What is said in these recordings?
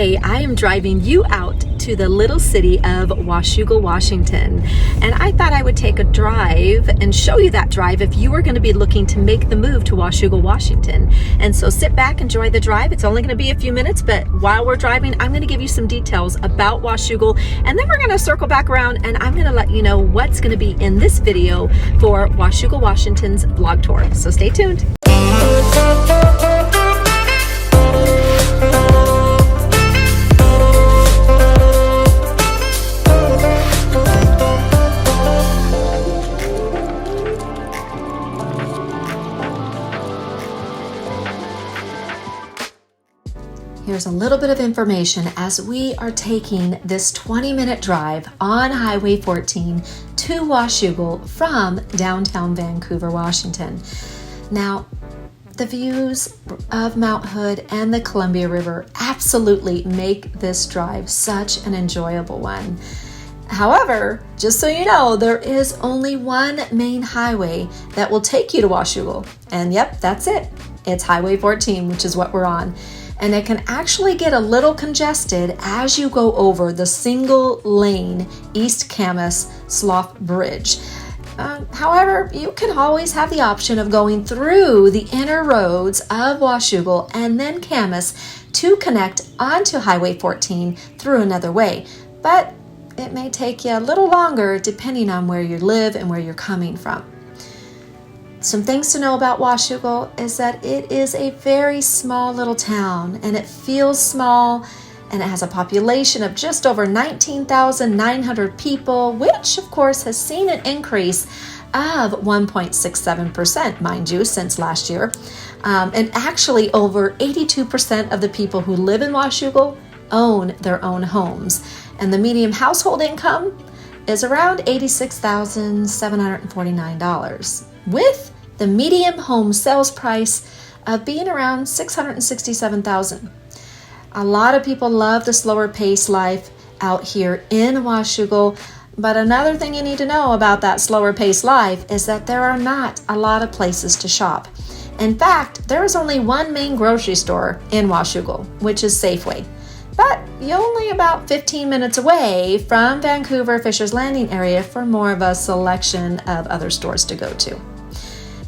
Today, I am driving you out to the little city of Washougal, Washington. And I thought I would take a drive and show you that drive if you were going to be looking to make the move to Washougal, Washington. And so sit back, enjoy the drive. It's only going to be a few minutes, but while we're driving, I'm going to give you some details about Washougal, and then we're going to circle back around and I'm going to let you know what's going to be in this video for Washougal, Washington's vlog tour. So stay tuned. Here's a little bit of information as we are taking this 20-minute drive on Highway 14 to Washougal from downtown Vancouver, Washington. Now, the views of Mount Hood and the Columbia River absolutely make this drive such an enjoyable one. However, just so you know, there is only one main highway that will take you to Washougal. And yep, that's it. It's Highway 14, which is what we're on. And it can actually get a little congested as you go over the single lane East Camas Slough Bridge. However, you can always have the option of going through the inner roads of Washougal and then Camas to connect onto Highway 14 through another way. But it may take you a little longer depending on where you live and where you're coming from. Some things to know about Washougal is that it is a very small little town, and it feels small, and it has a population of just over 19,900 people, which of course has seen an increase of 1.67%, mind you, since last year. And actually over 82% of the people who live in Washougal own their own homes. And the median household income is around $86,749, with the median home sales price of being around $667,000. A lot of people love the slower paced life out here in Washougal, but another thing you need to know about that slower paced life is that there are not a lot of places to shop. In fact, there is only one main grocery store in Washougal, which is Safeway. But you're only about 15 minutes away from Vancouver Fisher's Landing area for more of a selection of other stores to go to.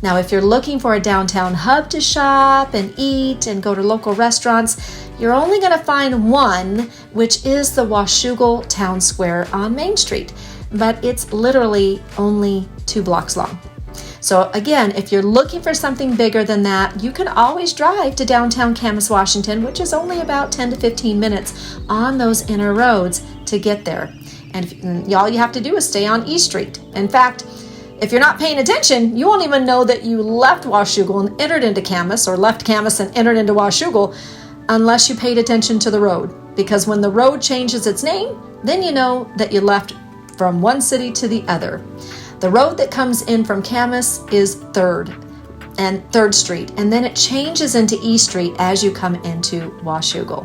Now, if you're looking for a downtown hub to shop and eat and go to local restaurants, you're only going to find one, which is the Washougal Town Square on Main Street, but it's literally only 2 blocks long. So again, if you're looking for something bigger than that, you can always drive to downtown Camas, Washington, which is only about 10 to 15 minutes on those inner roads to get there. And all you have to do is stay on East Street. In fact, if you're not paying attention, you won't even know that you left Washougal and entered into Camas, or left Camas and entered into Washougal, unless you paid attention to the road. Because when the road changes its name, then you know that you left from one city to the other. The road that comes in from Camas is 3rd Street, and then it changes into East Street as you come into Washougal.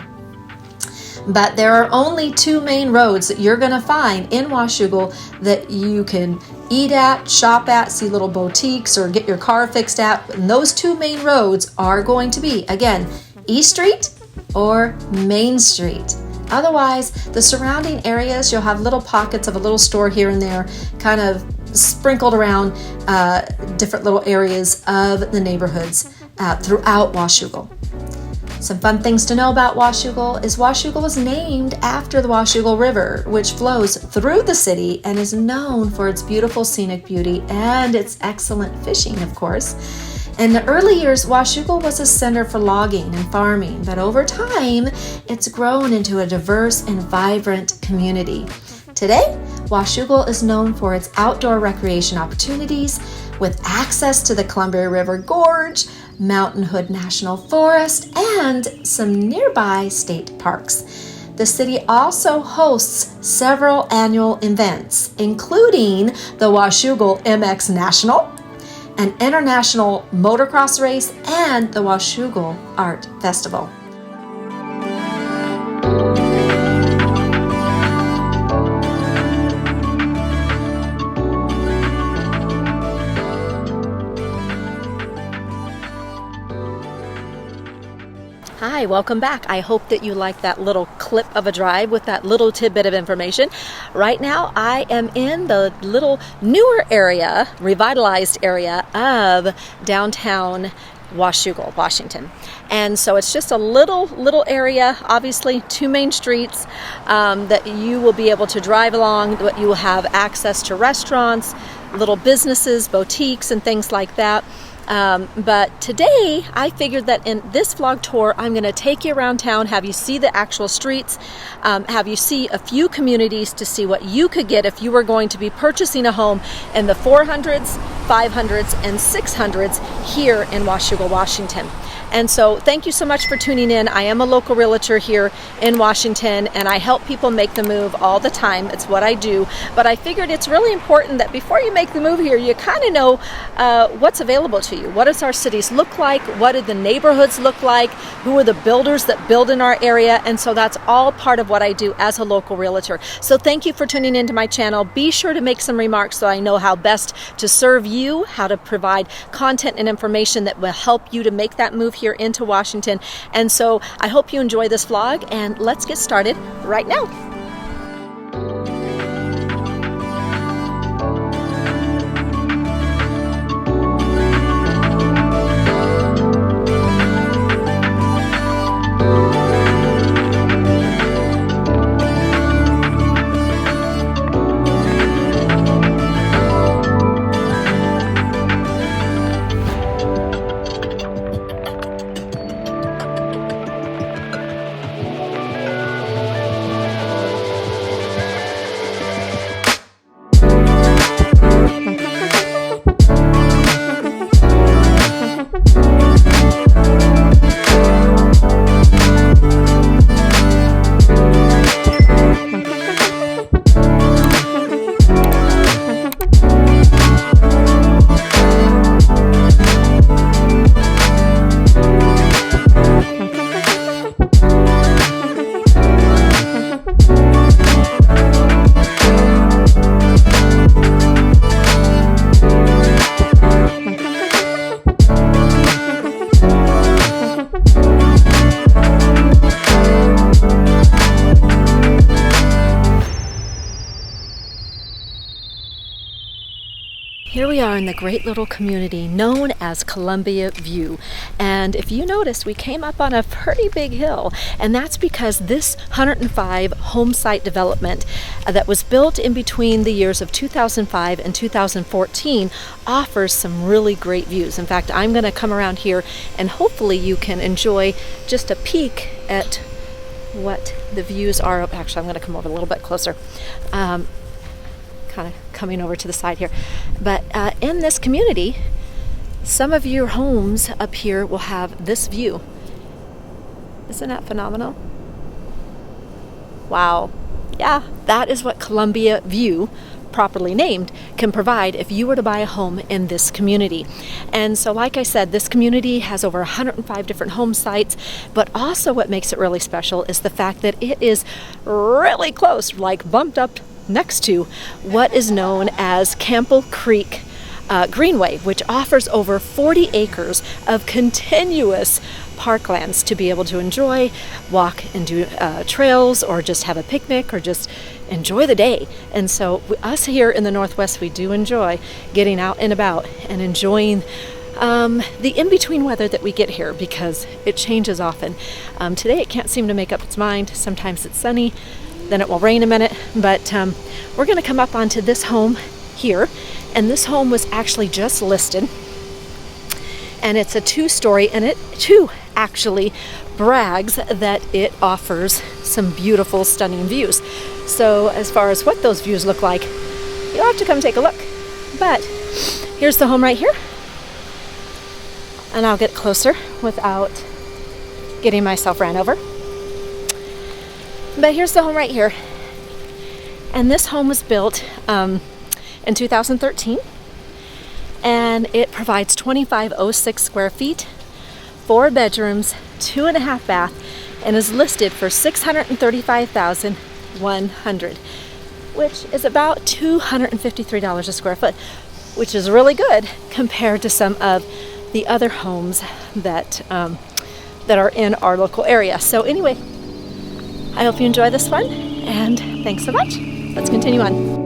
But there are only 2 main roads that you're going to find in Washougal that you can eat at, shop at, see little boutiques, or get your car fixed at. And those 2 main roads are going to be, again, East Street or Main Street. Otherwise, the surrounding areas, you'll have little pockets of a little store here and there, kind of sprinkled around different little areas of the neighborhoods throughout Washougal. Some fun things to know about Washougal is Washougal was named after the Washougal River, which flows through the city and is known for its beautiful scenic beauty and its excellent fishing, of course. In the early years, Washougal was a center for logging and farming, but over time, it's grown into a diverse and vibrant community. Today, Washougal is known for its outdoor recreation opportunities with access to the Columbia River Gorge, Mountain Hood National Forest, and some nearby state parks. The city also hosts several annual events, including the Washougal MX National, an international motocross race, and the Washougal Art Festival. Hi, welcome back. I hope that you liked that little clip of a drive with that little tidbit of information. Right now, I am in the little newer area, revitalized area of downtown Washougal, Washington. And so it's just a little area, obviously 2 main streets that you will be able to drive along. You will have access to restaurants, little businesses, boutiques, and things like that. But today I figured that in this vlog tour, I'm going to take you around town, have you see the actual streets, have you see a few communities to see what you could get if you were going to be purchasing a home in the 400s, 500s, and 600s here in Washougal, Washington. And so thank you so much for tuning in. I am a local realtor here in Washington, and I help people make the move all the time. It's what I do. But I figured it's really important that before you make the move here, you kind of know what's available to you. What does our cities look like? What do the neighborhoods look like? Who are the builders that build in our area? And so that's all part of what I do as a local realtor. So thank you for tuning into my channel. Be sure to make some remarks so I know how best to serve you, how to provide content and information that will help you to make that move here into Washington. And so I hope you enjoy this vlog, and let's get started right now. Here we are in the great little community known as Columbia View. And if you notice, we came up on a pretty big hill, and that's because this 105 home site development that was built in between the years of 2005 and 2014 offers some really great views. In fact, I'm going to come around here and hopefully you can enjoy just a peek at what the views are. Actually, I'm going to come over a little bit closer. Kind of coming over to the side here. But in this community, some of your homes up here will have this view. Isn't that phenomenal? Wow. Yeah, that is what Columbia View, properly named, can provide if you were to buy a home in this community. And so like I said, this community has over 105 different home sites, but also what makes it really special is the fact that it is really close, like bumped up next to what is known as Campbell Creek Greenway, which offers over 40 acres of continuous parklands to be able to enjoy, walk and do trails, or just have a picnic, or just enjoy the day. And so us here in the Northwest, we do enjoy getting out and about and enjoying the in-between weather that we get here, because it changes often. Today it can't seem to make up its mind. Sometimes it's sunny, then it will rain a minute, but we're going to come up onto this home here, and this home was actually just listed, and it's a 2-story, and it too actually brags that it offers some beautiful, stunning views. So as far as what those views look like, you'll have to come take a look. But here's the home right here, and I'll get closer without getting myself ran over. But here's the home right here. And this home was built in 2013. And it provides 2,506 square feet, 4 bedrooms, 2.5 bath, and is listed for $635,100, which is about $253 a square foot, which is really good compared to some of the other homes that that are in our local area. So anyway, I hope you enjoy this one, and thanks so much. Let's continue on.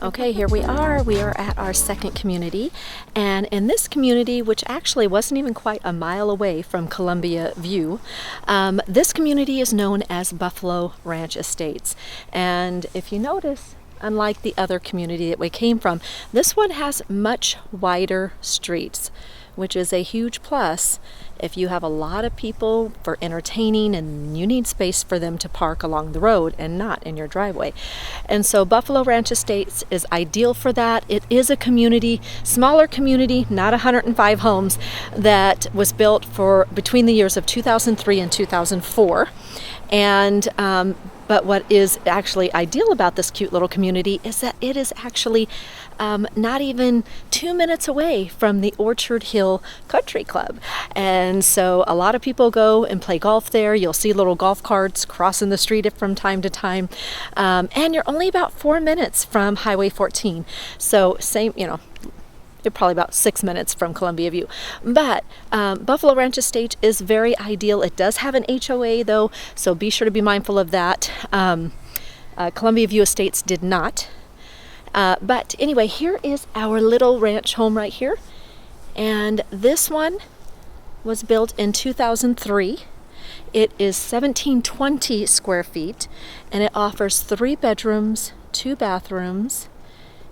Okay, here we are. We are at our second community, and in this community, which actually wasn't even quite a mile away from Columbia View, this community is known as Buffalo Ranch Estates. And if you notice, unlike the other community that we came from, this one has much wider streets, which is a huge plus if you have a lot of people for entertaining and you need space for them to park along the road and not in your driveway. And so Buffalo Ranch Estates is ideal for that. It is a community, smaller community, not 105 homes, that was built for between the years of 2003 and 2004. And but what is actually ideal about this cute little community is that it is actually not even 2 minutes away from the Orchard Hill Country Club. And so a lot of people go and play golf there. You'll see little golf carts crossing the street from time to time. And you're only about 4 minutes from Highway 14. So same, you know, you're probably about 6 minutes from Columbia View. But Buffalo Ranch Estate is very ideal. It does have an HOA though, so be sure to be mindful of that. Columbia View Estates did not. But anyway, here is our little ranch home right here. And this one was built in 2003. It is 1720 square feet, and it offers 3 bedrooms, 2 bathrooms,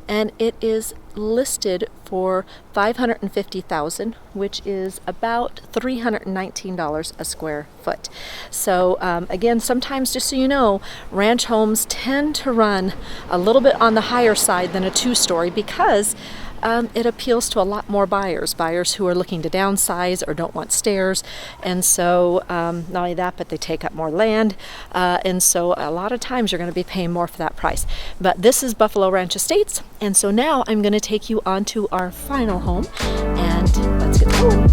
and it is listed for $550,000, which is about $319 a square foot. So again, sometimes, just so you know, ranch homes tend to run a little bit on the higher side than a 2-story because it appeals to a lot more buyers who are looking to downsize or don't want stairs. And so not only that, but they take up more land. And so a lot of times you're going to be paying more for that price. But this is Buffalo Ranch Estates. And so now I'm going to take you on to our final home, and let's get going.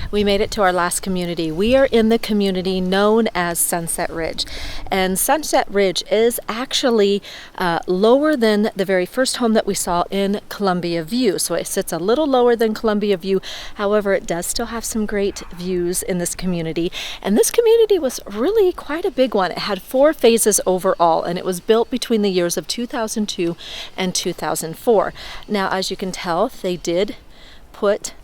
We made it to our last community. We are in the community known as Sunset Ridge. And Sunset Ridge is actually lower than the very first home that we saw in Columbia View. So it sits a little lower than Columbia View. However, it does still have some great views in this community. And this community was really quite a big one. It had 4 phases overall, and it was built between the years of 2002 and 2004. Now, as you can tell, they did put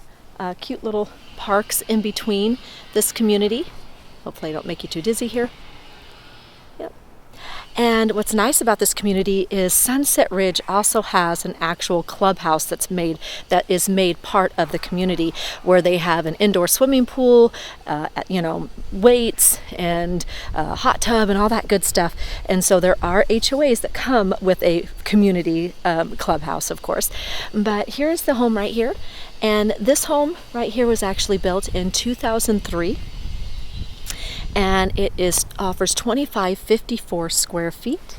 cute little parks in between this community. Hopefully I don't make you too dizzy here. Yep. And what's nice about this community is Sunset Ridge also has an actual clubhouse that is made part of the community, where they have an indoor swimming pool, weights and hot tub and all that good stuff. And so there are HOAs that come with a community clubhouse, of course. But here's the home right here. And this home right here was actually built in 2003. And it offers 2554 square feet.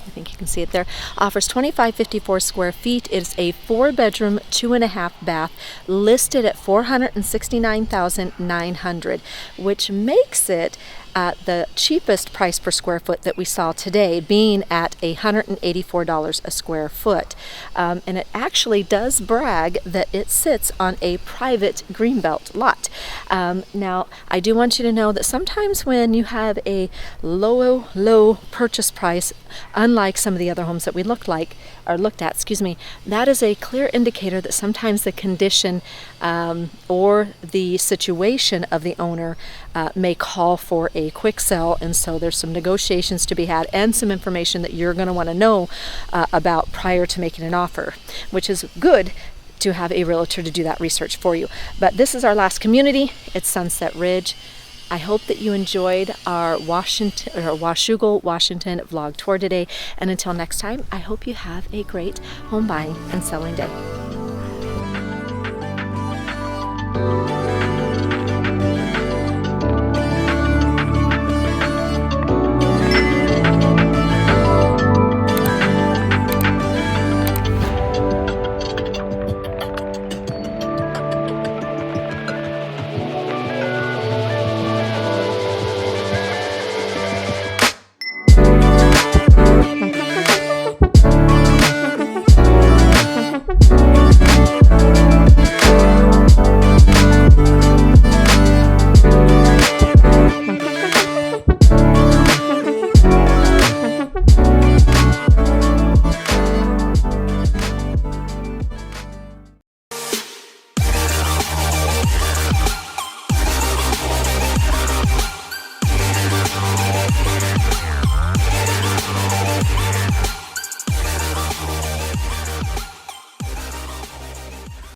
I think you can see it there. Offers 2554 square feet. It's a 4-bedroom, 2.5 bath, listed at $469,900, which makes it the cheapest price per square foot that we saw today, being at $184 a square foot. And it actually does brag that it sits on a private greenbelt lot. Now, I do want you to know that sometimes when you have a low purchase price, unlike some of the other homes that we looked at, that is a clear indicator that sometimes the condition or the situation of the owner may call for a quick sell, and so there's some negotiations to be had and some information that you're going to want to know about prior to making an offer, which is good to have a realtor to do that research for you. But this is our last community. It's Sunset Ridge. I hope that you enjoyed our Washougal Washington vlog tour today, and until next time, I hope you have a great home buying and selling day.